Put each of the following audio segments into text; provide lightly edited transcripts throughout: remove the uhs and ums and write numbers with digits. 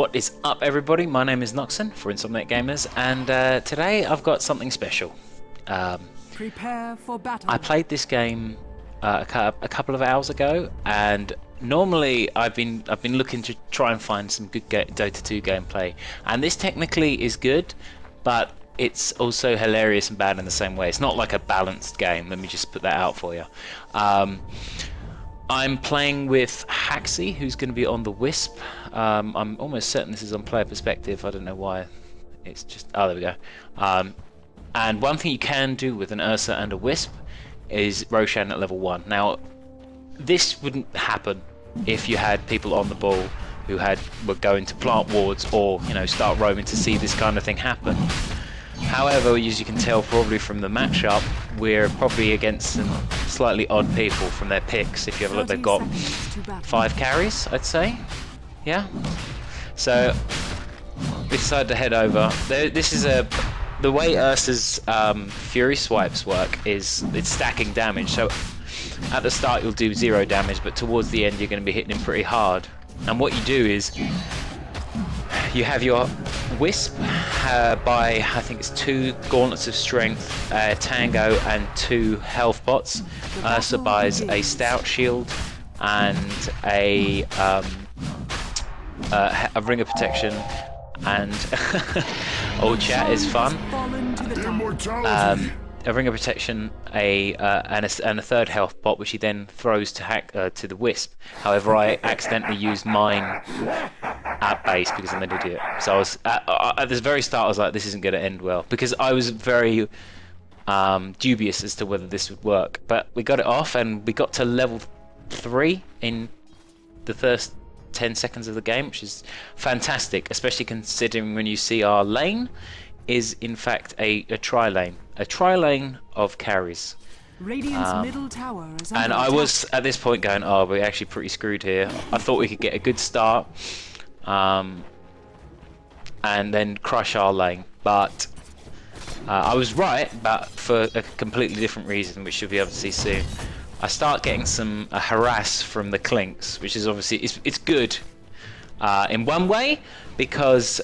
What is up, everybody? My name is Noxnn for Insomniac Gamers, and today I've got something special. Prepare for battle. I played this game a couple of hours ago, and normally I've been looking to try and find some good Dota 2 gameplay, and this technically is good, but it's also hilarious and bad in the same way. It's not like a balanced game. Let me just put that out for you. I'm playing with Haxi, who's going to be on the Wisp. I'm almost certain this is on player perspective. I don't know why. It's just... oh, there we go. And one thing you can do with an Ursa and a Wisp is Roshan at level 1. Now, this wouldn't happen if you had people on the ball who were going to plant wards or, you know, start roaming to see this kind of thing happen. However, as you can tell probably from the matchup, we're probably against some slightly odd people from their picks. If you have a look, they've got 5 carries, I'd say. Yeah. So we decided to head over. This is the way Ursa's Fury swipes work is it's stacking damage. So at the start you'll do 0 damage, but towards the end you're going to be hitting him pretty hard. And what you do is you have your Wisp by, I think it's 2 gauntlets of strength, tango, and 2 health pots. Ursa buys a stout shield and a ring of protection, and all chat is fun. A ring of protection, and a 3rd health pot, which he then throws to the Wisp. However, I accidentally used mine at base because I'm an idiot. So I was at the very start. I was like, this isn't going to end well, because I was very dubious as to whether this would work. But we got it off, and we got to level 3 in the first 10 seconds of the game, which is fantastic, especially considering when you see our lane is in fact a tri lane of carries. Radiant's middle tower is under and I was at this point going, oh, we're actually pretty screwed here. I thought we could get a good start and then crush our lane, but I was right, but for a completely different reason, which you'll be able to see soon. I start getting some harass from the Clinks, which is obviously it's good in one way, because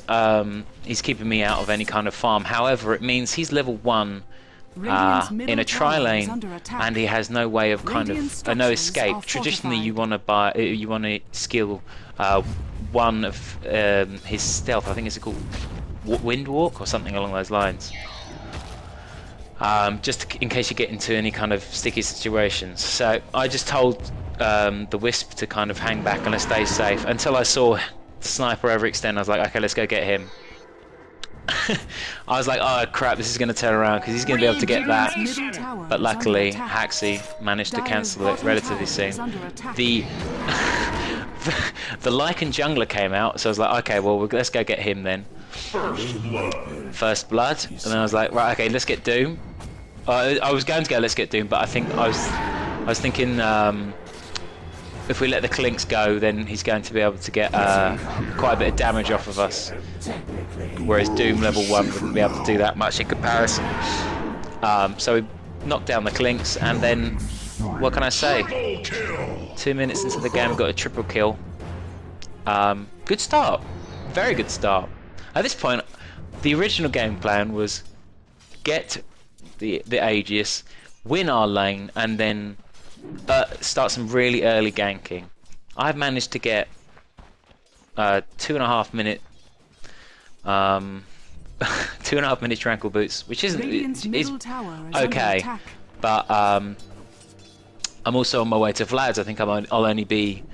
he's keeping me out of any kind of farm. However, it means he's level 1 in a tri lane, and he has no way of no escape. Traditionally, you want to skill one of his stealth. I think it's called Wind Walk or something along those lines. Just in case you get into any kind of sticky situations. So I just told the Wisp to kind of hang back and to stay safe until I saw the sniper overextend. I was like, okay, let's go get him. I was like, oh crap, this is going to turn around because he's going to be able to get that. But luckily, Haxi managed to cancel it relatively soon. The Lycan jungler came out, so I was like, okay, well, let's go get him then. First blood, and then I was like, right, okay, let's get Doom. I was going to go let's get Doom, but I think I was thinking if we let the Clinks go, then he's going to be able to get quite a bit of damage off of us, whereas Doom level 1 wouldn't be able to do that much in comparison. So we knocked down the Clinks, and then what can I say? 2 minutes into the game, got a triple kill. Good start, very good start. At this point, the original game plan was get the Aegis, win our lane, and then start some really early ganking. I've managed to get 2.5 minute 2.5 minute tranquil boots, which is okay, but I'm also on my way to Vlad's. I think I'll only be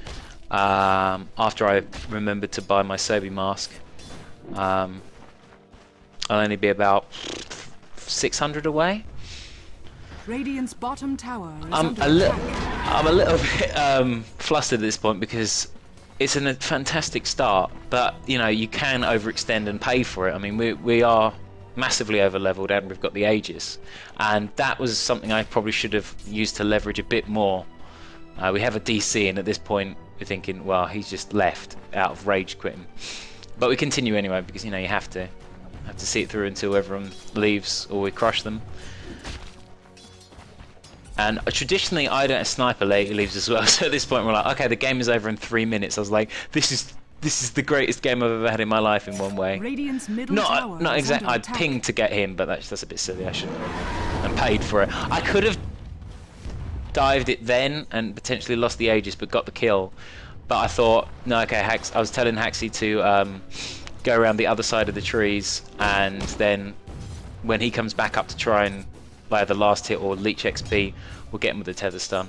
after I remember to buy my Sobi mask. I'll only be about 600 away. Radiant's bottom tower is I'm a little bit flustered at this point because it's a fantastic start, but you know, you can overextend and pay for it. I mean, we are massively over leveled, and we've got the Aegis, and that was something I probably should have used to leverage a bit more. We have a DC, and at this point we're thinking, well, he's just left out of rage quitting. But we continue anyway, because you know, you have to see it through until everyone leaves or we crush them. And traditionally, I don't sniper leaves as well. So at this point, we're like, okay, the game is over in 3 minutes. I was like, this is this is the greatest game I've ever had in my life in one way. Radiant's middle tower Not is exactly. under I'd attack. pinged to get him, but that's a bit silly. I shouldn't have. And paid for it. I could have dived it then and potentially lost the Aegis, but got the kill. But I thought, no, okay, I was telling Haxie to go around the other side of the trees, and then when he comes back up to try and buy the last hit or leech XP, we'll get him with the tether stun.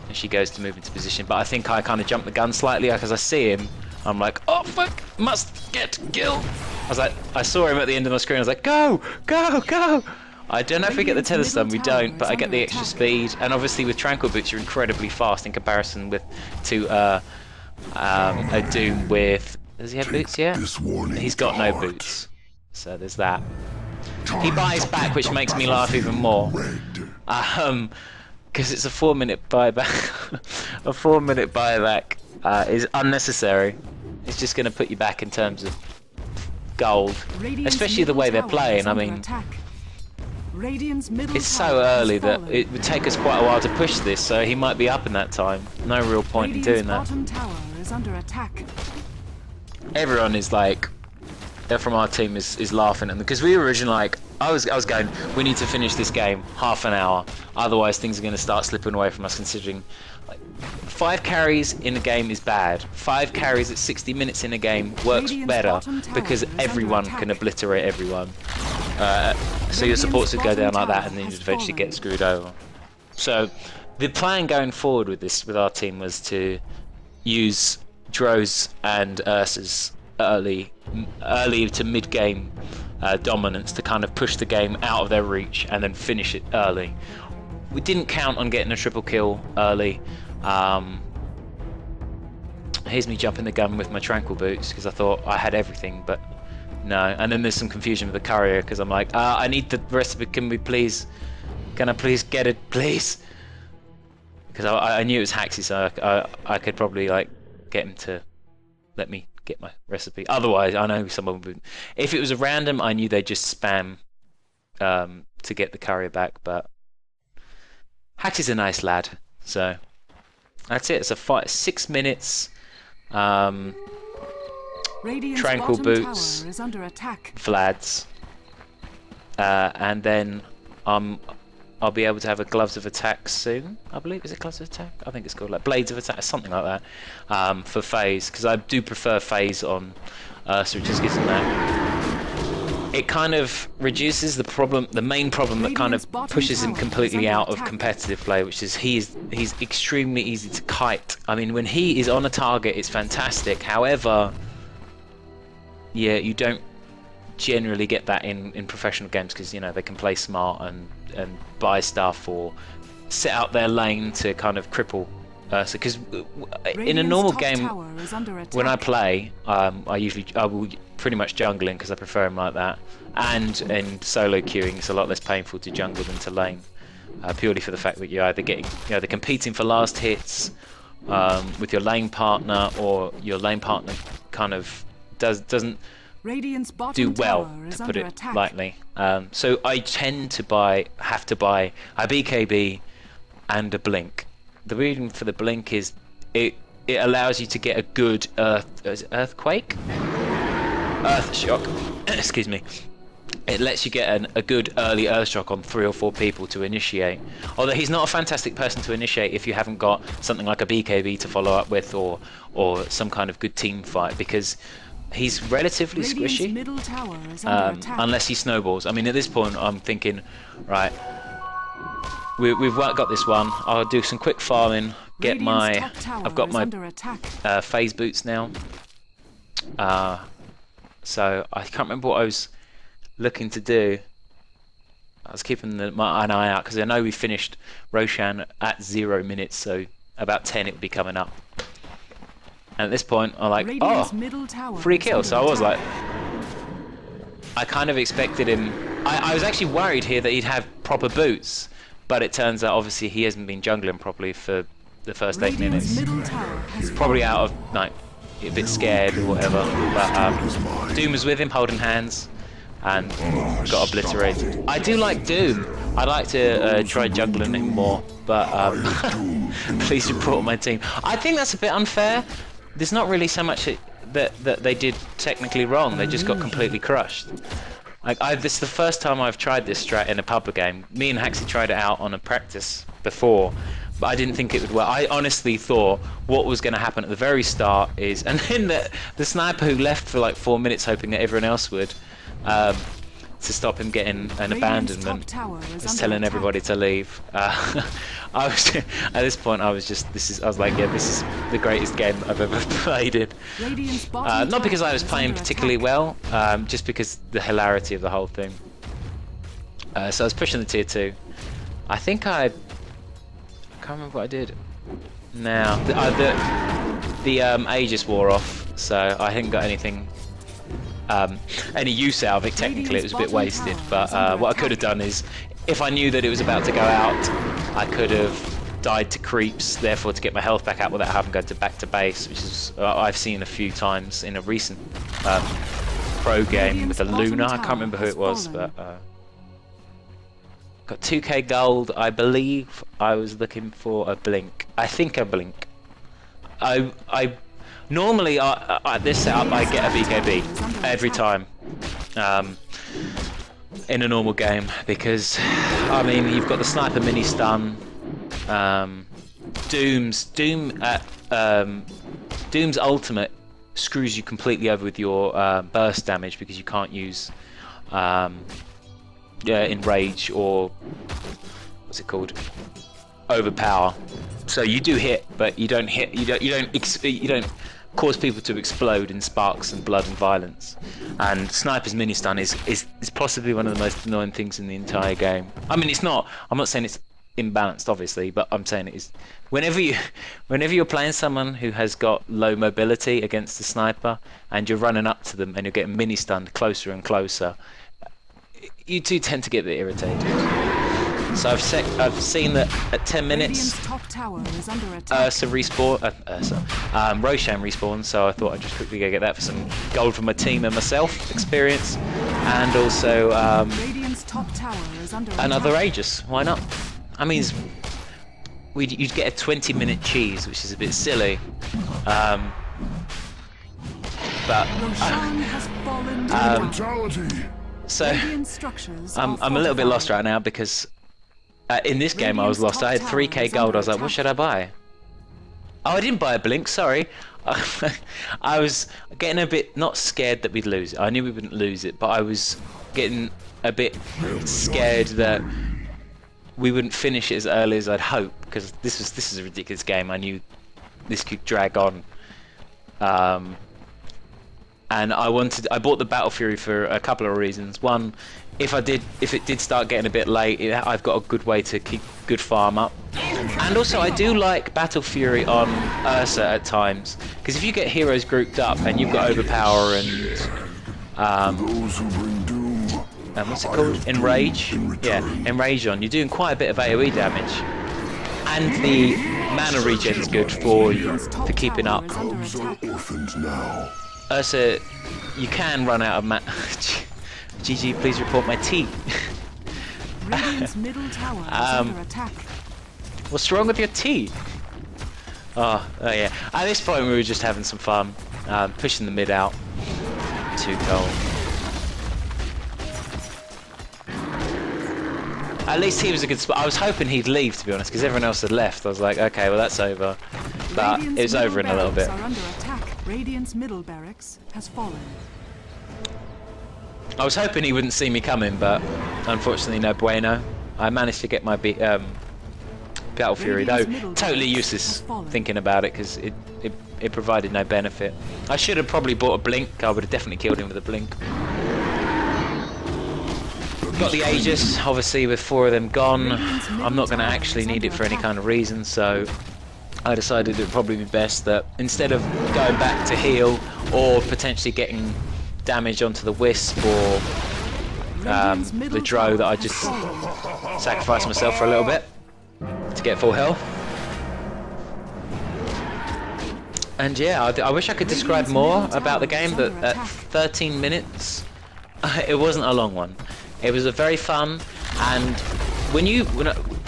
And she goes to move into position, but I think I kind of jumped the gun slightly because I see him. I'm like, oh fuck, must get kill. I was like, I saw him at the end of my screen. I was like, go, go, go. I don't know if we get the tether stun, we don't, but I get the extra speed. And obviously with Tranquil Boots, you're incredibly fast in comparison to a Doom with. Does he have boots yet? He's got no boots, so there's that. He buys back, which makes me laugh even more. Because it's a 4-minute buyback. A 4-minute buyback is unnecessary. It's just going to put you back in terms of gold, especially the way they're playing. I mean, it's so early that it would take us quite a while to push this, so he might be up in that time. No real point in doing that. Bottom tower is under attack. Everyone is like, from our team is laughing at them because we were originally like, I was going, we need to finish this game half an hour, otherwise things are going to start slipping away from us. Considering like 5 carries in a game is bad. 5 carries at 60 minutes in a game works better because everyone can obliterate everyone. So your supports would go down like that, and then you'd eventually get screwed over. So the plan going forward with our team was to use Dro's and Ursa's early to mid-game dominance to kind of push the game out of their reach and then finish it early. We didn't count on getting a triple kill early. Here's me jumping the gun with my Tranquil Boots because I thought I had everything, but no. And then there's some confusion with the courier because I'm like, I need the recipe. Can I please get it, please? Because I knew it was Haxie, so I could probably like get him to let me get my recipe. Otherwise, I know someone would. If it was a random, I knew they'd just spam to get the courier back. But Haxie's a nice lad, so that's it. It's a fight. 6 minutes. Tranquil Boots, is under attack. Vlads, and then I'll be able to have a Gloves of Attack soon, I believe. Is it Gloves of Attack? I think it's called like Blades of Attack, something like that, for phase, because I do prefer phase on Ursa. It just gives them that. It kind of reduces the problem, the main problem that kind of pushes him completely out of competitive play, which is he's extremely easy to kite. I mean, when he is on a target, it's fantastic. However, yeah, you don't generally get that in professional games because, you know, they can play smart and buy stuff or set out their lane to kind of cripple Ursa. Because in a normal game, when I play, I will pretty much jungle in because I prefer him like that. And in solo queuing, it's a lot less painful to jungle than to lane, purely for the fact that you're either competing for last hits with your lane partner, or your lane partner kind of doesn't do well, to put it lightly. So I tend to have to buy a BKB and a blink. The reason for the blink is it allows you to get a good earthquake? Earth shock. Excuse me. It lets you get a good early earth shock on 3 or 4 people to initiate. Although he's not a fantastic person to initiate if you haven't got something like a BKB to follow up with, or some kind of good team fight, because he's relatively squishy, unless he snowballs. I mean, at this point, I'm thinking, right, we've got this one. I'll do some quick farming. I've got my phase boots now. So I can't remember what I was looking to do. I was keeping an eye out because I know we finished Roshan at 0 minutes, so about 10 it would be coming up. And at this point, I'm like, oh, 3 kills. So I was like, I kind of expected him. I was actually worried here that he'd have proper boots, but it turns out obviously he hasn't been jungling properly for the first 8 minutes. He's probably out of, like, a bit scared or whatever. But Doom was with him, holding hands, and got obliterated. I do like Doom. I'd like to try jungling him more, but please report my team. I think that's a bit unfair. there's not really so much that they did technically wrong. They just got completely crushed. Like this is the first time I've tried this strat in a public game. Me and Haxie tried it out on a practice before, but I didn't think it would work. I honestly thought what was going to happen at the very start is, and then the sniper who left for like 4 minutes hoping that everyone else would, to stop him getting an abandonment, was telling everybody to leave. I was at this point. I was like, yeah, this is the greatest game I've ever played in. Not because I was playing particularly well, just because the hilarity of the whole thing. So I was pushing the tier 2. I think I can't remember what I did. Now the Aegis wore off, so I hadn't got anything. Any use out of it. Technically it was a bit wasted, but what I could have done is, if I knew that it was about to go out, I could have died to creeps, therefore to get my health back up without having to go back to base, which is I've seen a few times in a recent pro game with a Luna. I can't remember who it was, but got 2k gold. I believe I was looking for a blink. I think a blink. I normally at this setup I get a BKB every time in a normal game, because I mean you've got the sniper mini stun, Doom's ultimate screws you completely over with your burst damage, because you can't use enrage or what's it called, overpower. So you do hit, but you don't hit. You don't cause people to explode in sparks and blood and violence. And Sniper's mini stun is possibly one of the most annoying things in the entire game. I mean, it's not. I'm not saying it's imbalanced, obviously, but I'm saying it is. Whenever you're playing someone who has got low mobility against the sniper, and you're running up to them and you're getting mini stunned closer and closer, you do tend to get a bit irritated. So I've seen that at 10 minutes, Ursa respawn, Roshan respawn. So I thought I'd just quickly go get that for some gold for my team and myself experience, and also another Aegis. Why not? I mean, you'd get a 20-minute cheese, which is a bit silly. But so I'm a little bit lost right now, because in this game I was lost. I had 3k gold. I was like, what should I buy? Oh, I didn't buy a blink, sorry. I was getting a bit, not scared that we'd lose it. I knew we wouldn't lose it, but I was getting a bit scared that we wouldn't finish it as early as I'd hoped, because this is a ridiculous game. I knew this could drag on. And I bought the Battle Fury for a couple of reasons. One, if it did start getting a bit late, I've got a good way to keep good farm up. And also I do like Battle Fury on Ursa at times, because if you get heroes grouped up and you've got overpower and what's it called? Enrage? Yeah, Enrage on, you're doing quite a bit of AoE damage. And the mana regen's good for keeping up. Ursa, you can run out of GG, please report my tea. Middle tower is under attack. What's wrong with your tea? Oh yeah. At this point we were just having some fun, pushing the mid out. Too cold. At least he was a good spot. I was hoping he'd leave, to be honest, because everyone else had left. I was like, okay, well that's over. But it was over in a little bit. Radiant's middle barracks has fallen. I was hoping he wouldn't see me coming, but unfortunately no bueno. I managed to get my Battle Fury, though totally useless thinking about it, because it provided no benefit. I should have probably bought a blink. I would have definitely killed him with a blink. Got the Aegis, obviously with 4 of them gone. I'm not going to actually need it for any kind of reason, so I decided it would probably be best that instead of going back to heal or potentially getting damage onto the Wisp or the Dro, that I just sacrifice myself for a little bit to get full health. And yeah, I wish I could describe more about the game, but at 13 minutes, it wasn't a long one. It was a very fun, and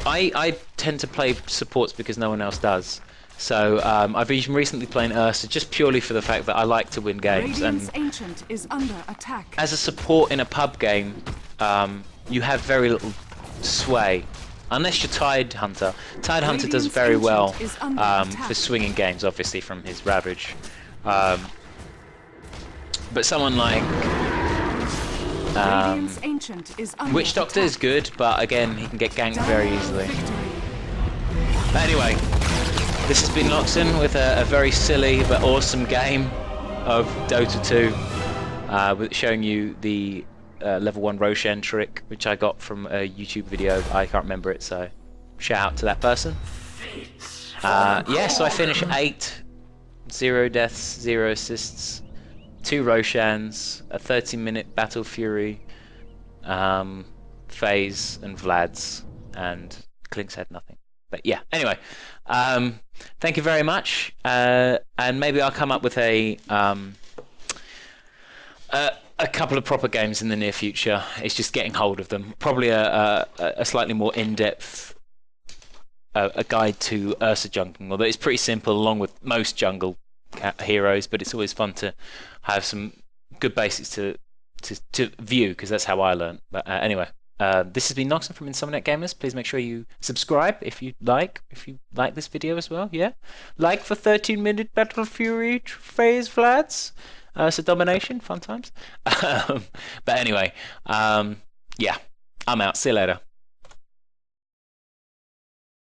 I tend to play supports because no one else does. So I've been recently playing Ursa just purely for the fact that I like to win games. Radiant's And ancient is under attack. as a support in a pub game, you have very little sway. Unless you're Tide Hunter. Tide Hunter does Radiant's very well ancient is under attack. for swinging games, obviously, from his Ravage. But someone like Radiant's ancient is under Witch Doctor attack. is good, but again, he can get ganked very easily. Victory. But anyway, this has been Noxnn with a very silly but awesome game of Dota 2, with showing you the level 1 Roshan trick, which I got from a YouTube video. I can't remember it, so shout out to that person. Yeah, so I finished 8, 0 deaths, 0 assists, 2 Roshans, a 30-minute Battle Fury, FaZe and Vlad's, and Klink's had nothing. But yeah, anyway, thank you very much, and maybe I'll come up with a couple of proper games in the near future. It's just getting hold of them. Probably a slightly more in-depth a guide to Ursa jungling, although it's pretty simple along with most jungle heroes, but it's always fun to have some good basics to view, because that's how I learn. But anyway, this has been Noxnn from Insomniac Gamers. Please make sure you subscribe if you like this video as well. Yeah, like for 13-minute Battle Fury FaZe Vlads. So domination, fun times. But anyway, yeah, I'm out. See you later.